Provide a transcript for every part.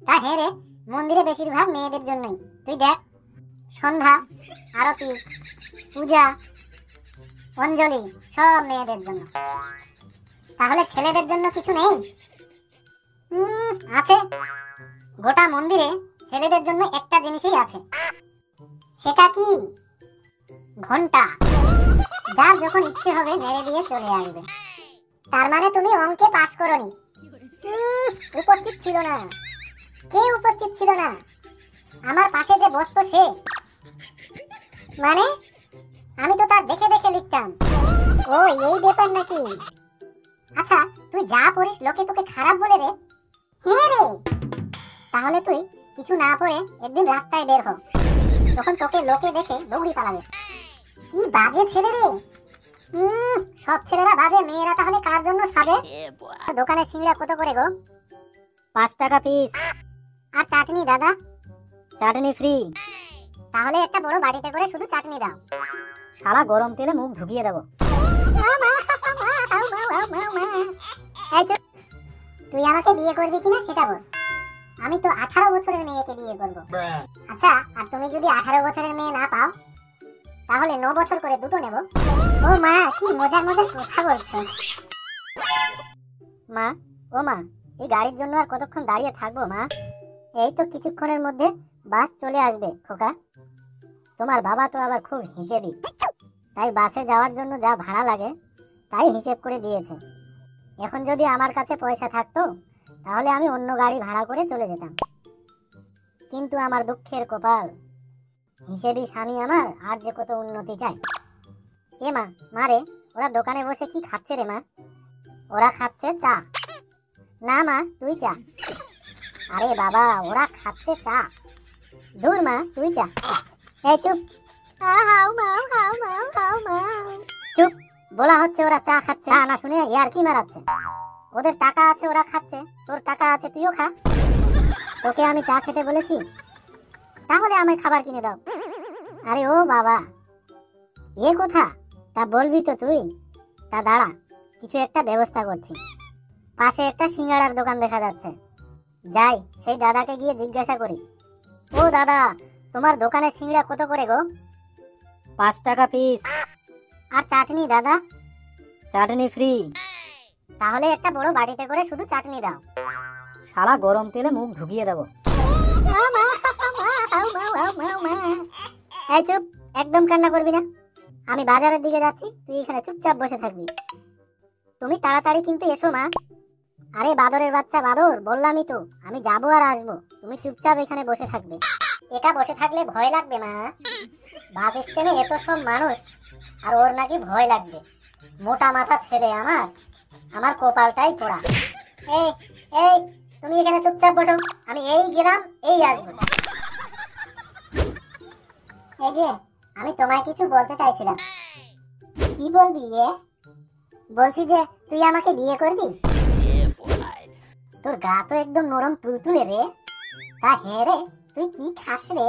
তা হ্যাঁ রে, মন্দিরে বেশিরভাগ মেয়েদের জন্যই। তুই দেখ, সন্ধ্যা, আরতি, পূজা, অঞ্জলি সব মেয়েদের জন্য। তাহলে ছেলেদের জন্য কিছু নেই? আছে। গোটা মন্দিরে ছেলেদের জন্য একটা জিনিসই আছে। সেটা কি? ঘন্টা। যার যখন ইচ্ছে হবে মেরে দিয়ে চলে আসবে। তার মানে তুমি অঙ্কে পাস করনি? উপস্থিত ছিল না। কে উপস্থিত ছিল না? আমার পাশে যে বসতো সে। মানে আমি তো তার দেখে দেখে লিখতাম। ও এই ব্যাপার নাকি? আচ্ছা, তুই যা পড়িস লোকে তোকে খারাপ বলে রে? হ্যাঁ রে। তাহলে তুই কিছু না পড়ে একদিন রাস্তায় বের হ, তখন তোকে লোকে দেখে দৌড়ি পালাবে। কি বাজে ছেলে রে! সব ছেলেরা বাজে, মেয়েরা তাহলে কার জন্য সাজে? দোকানে সিংড়া কত করে গো? 5 টাকা পিস। আর চাটনি দাদা? চাটনি ফ্রি। তাহলে একটা বড় বাড়িতে করে শুধু চাটনি দাও। শালা গরম তেলে মুখ ঢুকিয়ে দেবো। তুই আমাকে বিয়ে করবি কিনা সেটা বল। আমি তো 18 বছরের মেয়েকে বিয়ে করব। আচ্ছা, আর তুমি যদি 18 বছরের মেয়ে না পাও তাহলে 9 বছর করে দুটো নেব। ও মা, কি মজার মজার কথা বলছো। মা, ও মা, এই গাড়ির জন্য আর কতক্ষণ দাঁড়িয়ে থাকবো মা? এই তো কিছুক্ষণের মধ্যে বাস চলে আসবে খোকা। তোমার বাবা তো আবার খুব হিসেবি, তাই বাসে যাওয়ার জন্য যা ভাড়া লাগে তাই হিসেব করে দিয়েছে। এখন যদি আমার কাছে পয়সা থাকতো তাহলে আমি অন্য গাড়ি ভাড়া করে চলে যেতাম, কিন্তু আমার দুঃখের কপাল, হিসেবি স্বামী আমার আর যে কত উন্নতি চায়। এ মা, মারে, ওরা দোকানে বসে কি খাচ্ছে রে মা? ওরা খাচ্ছে চা। না মা, তুই চা। আরে বাবা, ওরা খাচ্ছে চা। দূর মা, তুই চা। এই চুপ। চুপ, বলা হচ্ছে ওরা চা খাচ্ছে, না শুনে ইয়ার কি মারাচ্ছে। ওদের টাকা আছে, ওরা খাচ্ছে। তোর টাকা আছে, তুইও খা। তোকে আমি চা খেতে বলেছি? তাহলে আমায় খাবার কিনে দাও। আরে ও বাবা, এ কথা? তা বলবি তো তুই? তা দাঁড়া, কিছু একটা ব্যবস্থা করছি। পাশে একটা সিঙ্গাড়ার দোকান দেখা যাচ্ছে, যাই সেই দাদাকে গিয়ে জিজ্ঞাসা করি। ও দাদা, তোমার দোকানে সিঙ্গড়া কত করে গো? 5 টাকা পিস। আর চাটনি দাদা? চাটনি ফ্রি। তাহলে একটা বড় বাড়িতে করে শুধু চাটনি দাও। শালা গরম তেলে মুখ ঢুকিয়ে দেবো। এই চুপ, একদম কান্না করবি না। আমি বাজারের দিকে যাচ্ছি, তুই এখানে চুপচাপ বসে থাকবি। তুমি তাড়াতাড়ি কিন্তু এসো মা। আরে বাদরের বাচ্চা বাদর, বললামই তো আমি যাবো আর আসবো, তুমি চুপচাপ এখানে বসে থাকবে। একা বসে থাকলে ভয় লাগবে মা? বাস স্ট্যান্ডে এত সব মানুষ আর ওর নাকি ভয় লাগবে? মোটা মাথা ছেলে আমার, আমার কপালটাই পোড়া। এই এই, তুমি এখানে চুপচাপ বসো, আমি এই গেলাম এই আসবো। এই যে, আমি তোমায় কিছু বলতে চাইছিলাম। কি বলবি? বলছি যে তুই আমাকে বিয়ে করবি? তোর গা তো একদম নরম তুলতুলে রে। তা হ্যাঁ রে, তুই কি খাস রে?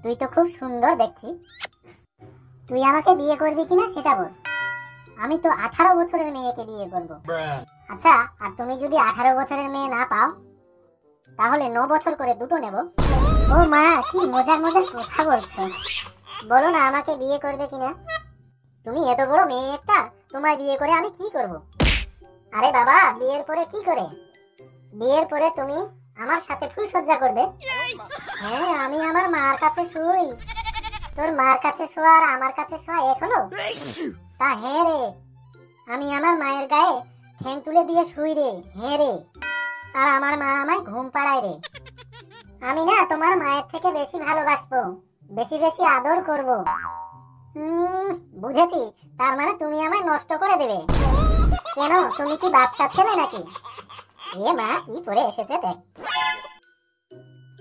তুই তো খুব সুন্দর দেখছি। তুই আমাকে বিয়ে করবি কিনা সেটা বল। আমি তো 18 বছরের মেয়েকে বিয়ে করব। আচ্ছা, আর তুমি যদি 18 বছরের মেয়ে না পাও তাহলে 9 বছর করে দুটো নেব। ও মা, কি মজার মজার কথা বলছো। বলো না আমাকে বিয়ে করবে কিনা? তুমি এত বড় মেয়ে একটা, তোমায় বিয়ে করে আমি কি করব? আরে বাবা, বিয়ের পরে কি করে? বিয়ের পরে তুমি আমার সাথে ফুলসজ্জা করবে। হ্যাঁ, আমি আমার মার কাছে শুই। তোর মার কাছে শোয়া আর আমার কাছে শোয়া এক হলো? তা হ্যাঁ রে, আমি আমার মায়ের গায়ে ঠ্যাং তুলে দিয়ে শুই রে। হ্যাঁ রে, আর আমার মা আমায় ঘুম পাড়ায় রে। আমি না তোমার মায়ের থেকে বেশি ভালোবাসবো, বেশি বেশি আদর করব। বুঝেছি, তার মানে তুমি আমায় নষ্ট করে দেবে। কেন, তুমি কি বাচ্চা ছেলে নাকি? এ মা, কি পরে এসেছে দেখ।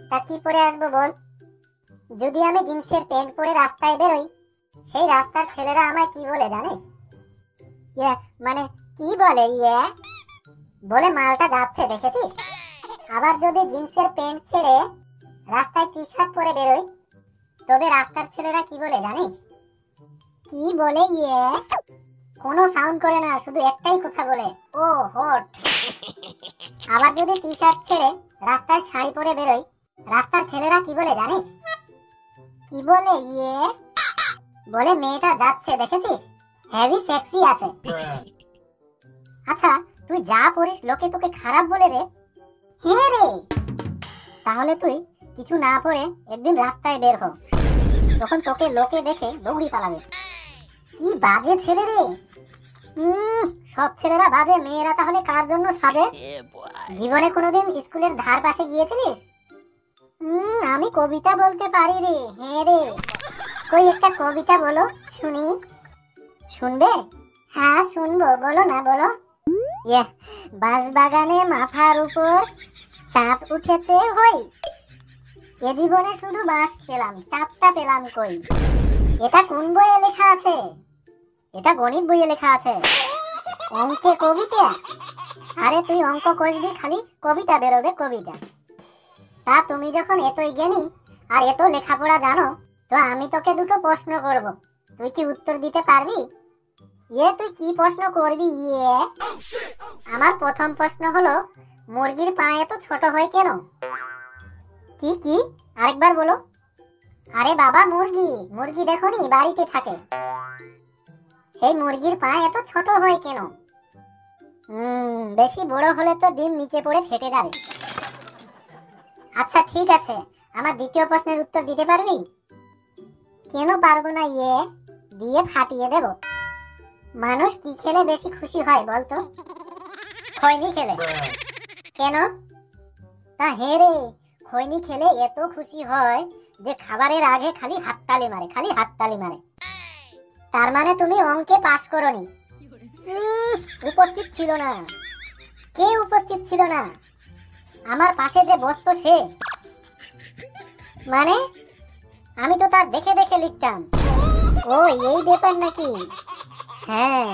তা কি পরে আসবো বল? যদি আমি জিন্সের প্যান্ট পরে রাস্তায় বেরোই, সেই রাস্তার ছেলেরা আমায় কি বলে জানিস? মানে কি বলে? বলে মালটা যাচ্ছে দেখেছিস। আবার যদি জিন্সের প্যান্ট ছেড়ে রাস্তায় টি শার্ট পরে বেরোই, তবে রাস্তার ছেলেরা কি বলে জানিস? কি বলে? কোনো সাউন্ড করে না, শুধু একটাই কথা বলে, ও হট। আবার যদি টি শার্ট ছেড়ে রাস্তায় শাড়ি পরে বেরোয়, রাস্তার ছেলেরা কি বলে জানিস? কি বলে? বলে মেয়েটা যাচ্ছে, দেখেছিস, হেভি সেক্সি আছে। আচ্ছা, তুই যা পড়িস লোকে তোকে খারাপ বলে রে? হ্যাঁ রে। তাহলে তুই কিছু না পড়ে একদিন রাস্তায় বের হ, তখন তোকে লোকে দেখে দৌড়ি পালাবে। কি বাজে ছেলে রে। সব ছেলেরা বাজে, মেয়েরা তাহলে কার জন্য সাজে? জীবনে কোনোদিন স্কুলের ধার পাশে গিয়েছিলিস? আমি কবিতা বলতে পারি রে। হ্যাঁ রে, কই একটা কবিতা বলো শুনি। শুনবে? হ্যাঁ শুনবো, বলো না, বলো। বাঁশ বাগানে মাথার উপর চাঁদ উঠেছে হই, এ জীবনে শুধু বাঁশ পেলাম, চাঁদটা পেলাম কই। এটা কোন বইয়ে লেখা আছে? এটা গণিত বইয়ে লেখা আছে। অঙ্কে কবিতা? আরে তুই অঙ্ক কষবি, খালি কবিতা বেরোবে, কবিতা। তা তুমি যখন এতই জ্ঞানী আর এত লেখাপড়া জানো, তো আমি তোকে দুটো প্রশ্ন করব, তুই কি উত্তর দিতে পারবি? তুই কি প্রশ্ন করবি? আমার প্রথম প্রশ্ন হলো, মুরগির পা এত ছোট হয় কেন? কি আরেকবার বলো। আরে বাবা, মুরগি দেখোনি বাড়িতে থাকে, সেই মুরগির পা এত ছোট হয় কেন? বেশি বড় হলে তো ডিম নিচে পড়ে ফেটে যাবে। আচ্ছা ঠিক আছে, আমার দ্বিতীয় প্রশ্নের উত্তর দিতে পারবি? কেন পারবো না, দিয়ে ফাটিয়ে দেব। মানুষ কি খেলে বেশি খুশি হয় বলতো? খৈনি খেলে। কেন? তা হ্যাঁ রে, খৈনি খেলে এত খুশি হয় যে খাবারের আগে খালি হাততালি মারে, খালি হাততালি মারে। তার মানে তুমি অঙ্কে পাস করনি? উপস্থিত ছিল না। কে উপস্থিত ছিল না? আমার পাশে যে বসতো সে। মানে আমি তো তার দেখে দেখে লিখতাম। ও এই ব্যাপার নাকি? হ্যাঁ।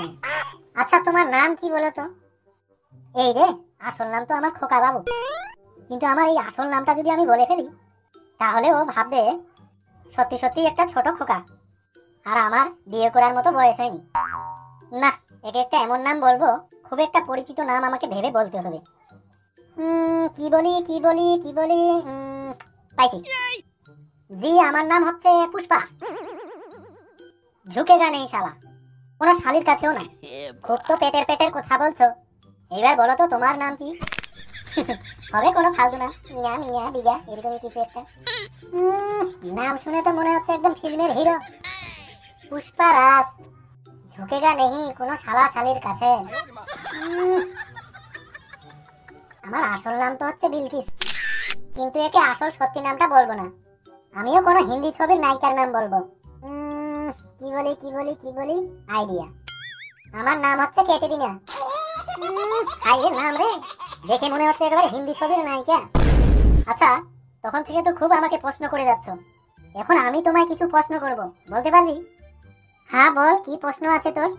আচ্ছা তোমার নাম কি বলো তো? এই রে, আসল নাম তো আমার খোকা বাবু, কিন্তু আমার এই আসল নামটা যদি আমি বলে ফেলি, তাহলে ও ভাববে সত্যি সত্যি একটা ছোট খোকা, আর আমার বিয়ে করার মতো বয়স হয়নি। না, একে একটা এমন নাম বলবো, খুব একটা পরিচিত নাম আমাকে ভেবে বলতে হবে। কি বলি, পাইছি। জি, আমার নাম হচ্ছে পুষ্পা। ঝুঁকেগা নেই শালা, কোনো শালির কাছেও না। খুব তো পেটের কথা বলছো, এবার বলো তো তোমার নাম কি? হবে কোনো ফালতু না, মিয়া বিঘা এরকমই কিছু একটা। নাম শুনে তো মনে হচ্ছে একদম ফিল্মের হিরো, পুষ্পা রাজ। ঝুঁকেগা নেই কোনো শালা শালির কাছে। আমার আসল নাম তো হচ্ছে বিলকিস, কিন্তু একে আসল সত্যি নামটা বলবো না, আমিও কোনো হিন্দি ছবির নায়িকার নাম বলবো। কি বলি, আইডিয়া। আমার নাম হচ্ছে ক্যাটেরিনা। হাইয়ের নাম রে, দেখে মনে হচ্ছে একেবারে হিন্দি ছবির নায়িকা। আচ্ছা, তখন থেকে তো খুব আমাকে প্রশ্ন করে যাচ্ছ, এখন আমি তোমায় কিছু প্রশ্ন করব, বলতে পারবি? হ্যাঁ বল, কি প্রশ্ন আছে তোর?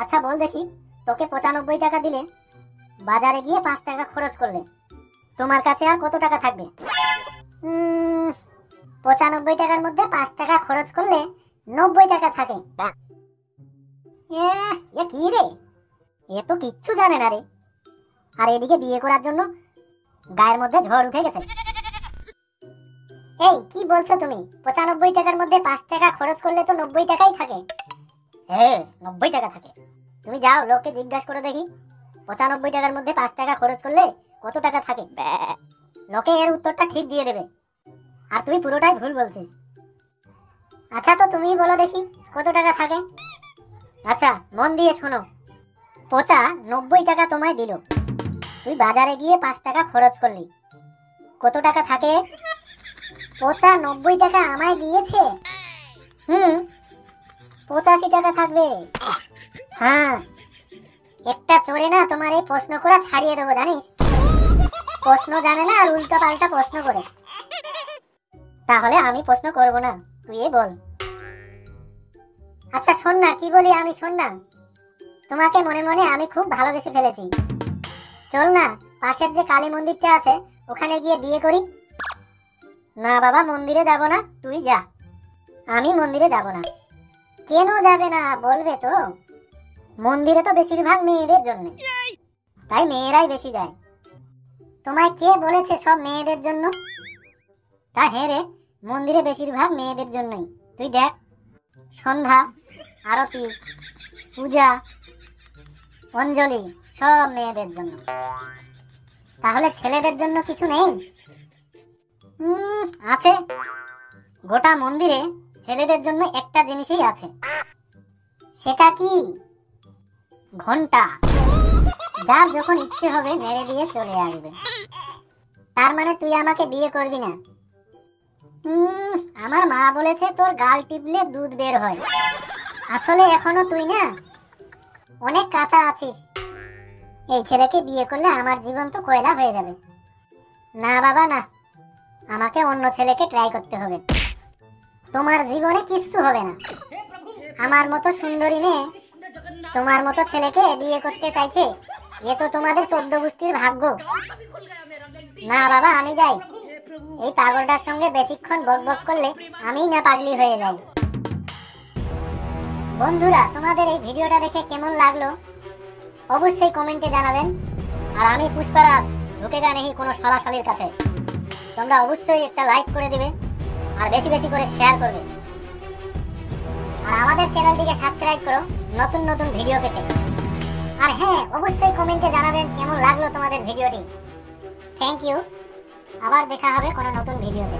আচ্ছা বল দেখি, তোকে 95 টাকা দিলে, বাজারে গিয়ে 5 টাকা খরচ করলে, তোমার কাছে আর কত টাকা থাকবে? 95 টাকার মধ্যে 5 টাকা খরচ করলে 90 টাকা থাকে। কি রে, এ তো কিচ্ছু জানে না রে। আর এদিকে বিয়ে করার জন্য গায়ের মধ্যে ঝড় উঠে গেছে। এই কি বলছো তুমি? 95 টাকার মধ্যে 5 টাকা খরচ করলে তো 90 টাকাই থাকে। হ্যাঁ 90 টাকা থাকে। তুমি যাও লোককে জিজ্ঞাসা করে দেখি, 95 টাকার মধ্যে 5 টাকা খরচ করলে কত টাকা থাকে। লোকে এর উত্তরটা ঠিক দিয়ে দেবে, আর তুই পুরোটাই ভুল বলছিস। আচ্ছা তো তুমি বলো দেখি কত টাকা থাকে। আচ্ছা মন দিয়ে শোনো, পচা 90 টাকা তোমায় দিল, তুই বাজারে গিয়ে 5 টাকা খরচ করলি, কত টাকা থাকে? পচা 90 টাকা আমায় দিয়েছে, 85 টাকা থাকবে। হ্যাঁ, একটা চোরে না তোমার এই প্রশ্ন করা ছাড়িয়ে দেবো জানিস। প্রশ্ন জানে না আর উল্টা পাল্টা প্রশ্ন করে। তাহলে আমি প্রশ্ন করব না, তুই বল। আচ্ছা শোন না, কি বলি আমি, শোন না, তোমাকে মনে মনে আমি খুব ভালোবেসে ফেলেছি, চল না পাশের যে কালী মন্দিরটা আছে ওখানে গিয়ে বিয়ে করি। না বাবা, মন্দিরে যাব না, তুই যা। আমি মন্দিরে যাব না। কেন যাবে না বলবে তো? মন্দিরে তো বেশিরভাগ মেয়েদের জন্য, তাই মেয়েরাই বেশি যায়। তোমায় কে বলেছে সব মেয়েদের জন্য? তা হ্যাঁ রে, মন্দিরে বেশিরভাগ মেয়েদের জন্যই। তুই দেখ, সন্ধ্যা, আরতি, পূজা, অঞ্জলি সব মেয়েদের জন্য। তাহলে ছেলেদের জন্য কিছু নেই? আছে। গোটা মন্দিরে ছেলেদের জন্য একটা জিনিসই আছে। সেটা কি? ঘন্টা। যার যখন ইচ্ছে হবে নেড়ে দিয়ে চলে আসবে। তার মানে তুই আমাকে বিয়ে করবি না? আমার মা বলেছে তোর গাল টিপলে দুধ বের হয়। আসলে এখনো তুই না অনেক কাঁচা আছিস। এই ছেলেকে বিয়ে করলে আমার জীবন তো কয়লা হয়ে যাবে। না বাবা না, আমাকে অন্য ছেলেকে ট্রাই করতে হবে। তোমার জীবনে কিচ্ছু হবে না। আমার মতো সুন্দরী মেয়ে তোমার মতো ছেলেকে বিয়ে করতে চাইছে, এ তো তোমাদের 14 গোষ্ঠীর ভাগ্য। না বাবা, আমি যাই। এই পাগলটার সঙ্গে বেশিক্ষণ বকবক করলে আমি না পাগলি হয়ে যাই। বন্ধুরা, তোমাদের এই ভিডিওটা দেখে কেমন লাগলো অবশ্যই কমেন্টে জানাবেন। আর আমি পুষ্পারাজ ঝুঁকেগা নেই কোনো শালাশালির কাছে। তোমরা অবশ্যই একটা লাইক করে দিবে আর বেশি বেশি করে শেয়ার করবে। আর আমাদের চ্যানেলটিকে সাবস্ক্রাইব করো নতুন নতুন ভিডিও পেতে। আর হ্যাঁ, অবশ্যই কমেন্টে জানাবেন কেমন লাগলো তোমাদের ভিডিওটি। Thank you. আবার দেখা হবে কোনো নতুন ভিডিওতে।